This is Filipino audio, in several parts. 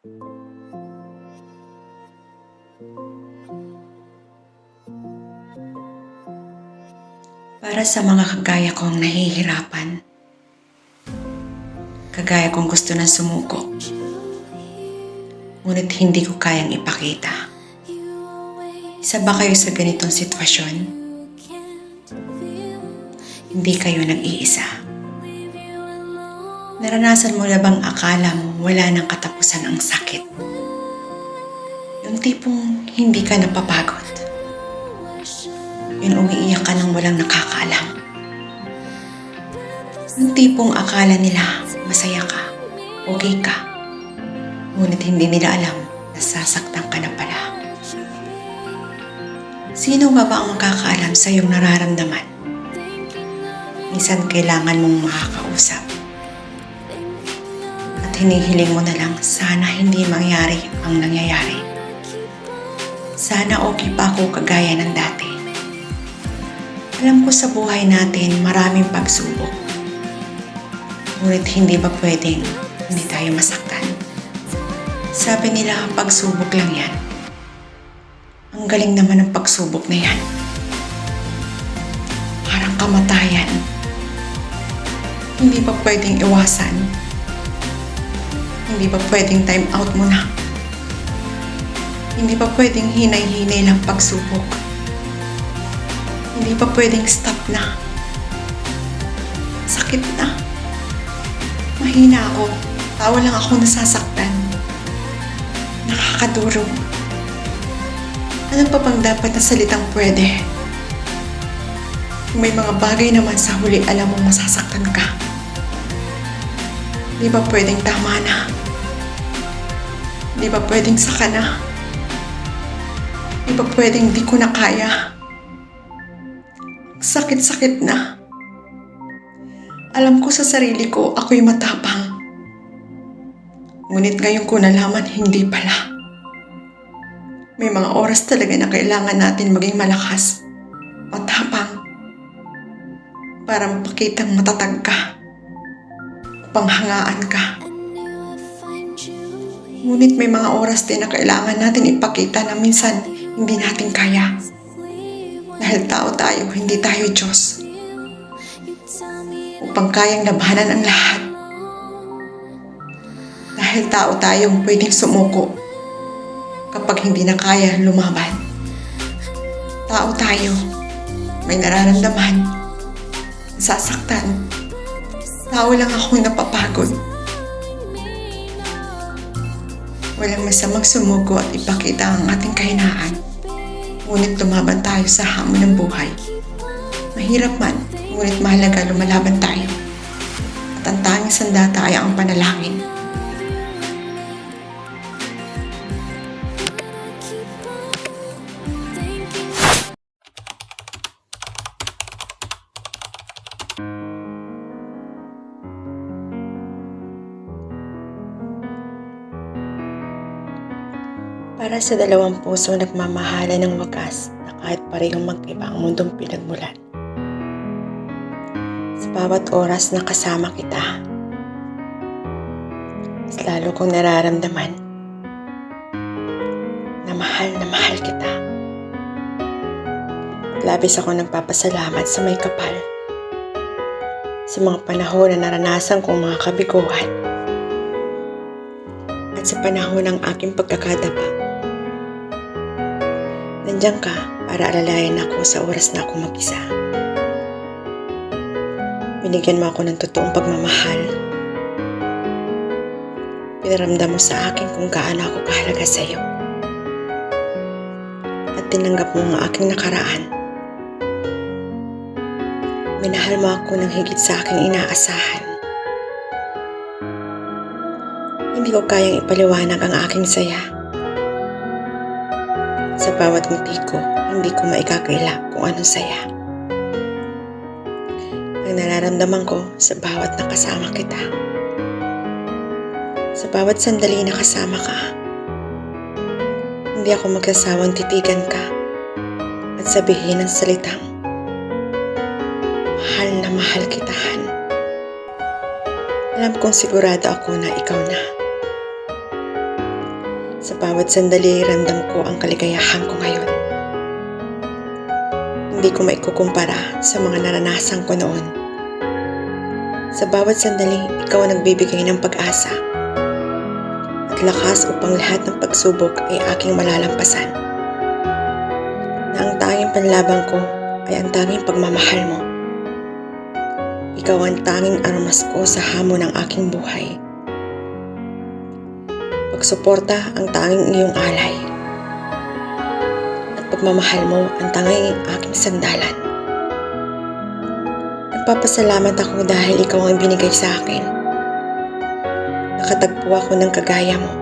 Para sa mga kagaya kong nahihirapan, kagaya kong gusto na sumuko, ngunit hindi ko kayang ipakita. Isa ba kayo sa ganitong sitwasyon? Hindi kayo nag-iisa. Naranasan mo na bang akala mo wala nang katapusan ang sakit? Yung tipong hindi ka napapagod. Yung umiiyak ka nang walang nakakaalam. Yung tipong akala nila masaya ka, okay ka, ngunit hindi nila alam na sasaktan ka na pala. Sino nga ba ang makakaalam sa iyong nararamdaman? Minsan kailangan mong makakausap. At hinihiling mo na lang sana hindi mangyari ang nangyayari. Sana okay pa ako kagaya ng dati. Alam ko sa buhay natin maraming pagsubok. Ngunit hindi ba pwedeng hindi tayo masaktan? Sabi nila pagsubok lang yan. Ang galing naman ng pagsubok na yan. Parang kamatayan. Hindi ba pwedeng iwasan? Hindi ba pwedeng time out mo na? Hindi ba pwedeng hinay-hinay lang pagsubok? Hindi ba pwedeng stop na? Sakit na. Mahina ako. Tawa lang ako nasasaktan. Nakakadurog. Ano pa bang dapat na salitang pwede? Kung may mga bagay naman sa huli alam mong masasaktan ka. Di ba pwedeng tama na? Di ba pwedeng saka na? Di ba pwedeng di ko na kaya? Sakit-sakit na. Alam ko sa sarili ko ako'y matapang. Ngunit ngayon ko nalaman hindi pala. May mga oras talaga na kailangan natin maging malakas, matapang, para mapakitang matatag ka, panghangaan ka. Ngunit may mga oras din na kailangan natin ipakita na minsan hindi natin kaya. Dahil tao tayo, hindi tayo Diyos. Upang kayang labanan ang lahat. Dahil tao tayong pwedeng sumuko kapag hindi na kaya lumaban. Tao tayo, may nararamdaman, nasasaktan. Tao lang akong napapagod. Walang masamang sumuko at ipakita ang ating kahinaan. Ngunit lumaban tayo sa hamon ng buhay. Mahirap man, ngunit mahalaga lumalaban tayo. At ang tanging sandata ay ang panalangin. Para sa dalawang puso nagmamahalan ng wagas na kahit parehong magkaiba ang mundong pinagmulan. Sa bawat oras na kasama kita, mas lalo kong nararamdaman na mahal kita. At labis ako nagpapasalamat sa may kapal sa mga panahon na naranasan kong mga kabiguan at sa panahon ng aking pagkakadapa. Nandiyan ka para alalayan ako sa oras na ako mag-isa. Binigyan mo ako ng totoong pagmamahal. Pinaramdam mo sa akin kung gaano ako kahalaga sa iyo. At tinanggap mo ang aking nakaraan. Minahal mo ako ng higit sa aking inaasahan. Hindi ko kayang ipaliwanag ang aking saya. Sa bawat ngiti ko, hindi ko maikakaila kung anong saya. Ang nararamdaman ko sa bawat nakasama kita. Sa bawat sandali na kasama ka. Hindi ako magsasawang titigan ka at sabihin ng salitang, mahal na mahal kita, Han. Alam kong sigurado ako na ikaw na. Sa bawat sandali, ramdam ko ang kaligayahan ko ngayon. Hindi ko maikukumpara sa mga naranasan ko noon. Sa bawat sandali, ikaw ang nagbibigay ng pag-asa at lakas upang lahat ng pagsubok ay aking malalampasan. Na ang tanging panlaban ko ay ang tanging pagmamahal mo. Ikaw ang tanging armas ko sa hamon ng aking buhay. Pagsuporta ang tanging iyong alay. At pagmamahal mo ang tanging aking sandalan. Nagpapasalamat ako dahil ikaw ang binigay sa akin. Nakatagpo ako ng kagaya mo.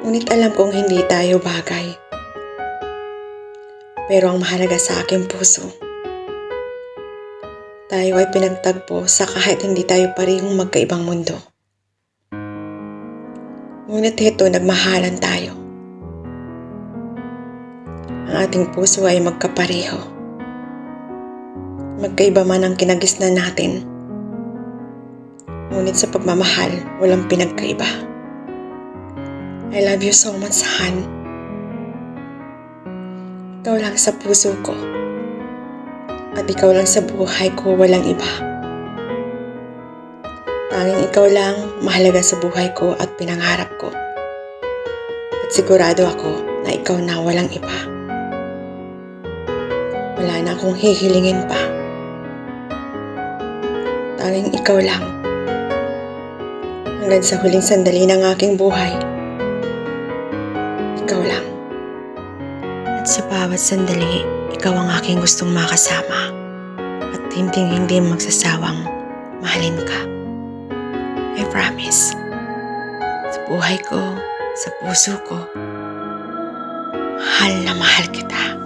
Ngunit alam kong hindi tayo bagay. Pero ang mahalaga sa aking puso, tayo ay pinagtagpo sa kahit hindi tayo parehong magkaibang mundo. Ngunit heto, nagmahalan tayo. Ang ating puso ay magkapareho. Magkaiba man ang kinagisnan natin, ngunit sa pagmamahal, walang pinagkaiba. I love you so much, Han. Ikaw lang sa puso ko, at ikaw lang sa buhay ko, walang iba. Tanging ikaw lang mahalaga sa buhay ko at pinangarap ko. At sigurado ako na ikaw na, walang iba. Wala na akong hihilingin pa. Tanging ikaw lang. Hanggang sa huling sandali ng aking buhay, ikaw lang. At sa bawat sandali, ikaw ang aking gustong makasama. At hindi magsasawang mahalin ka. I promise. Sa buhay ko, sa puso ko, mahal na mahal kita.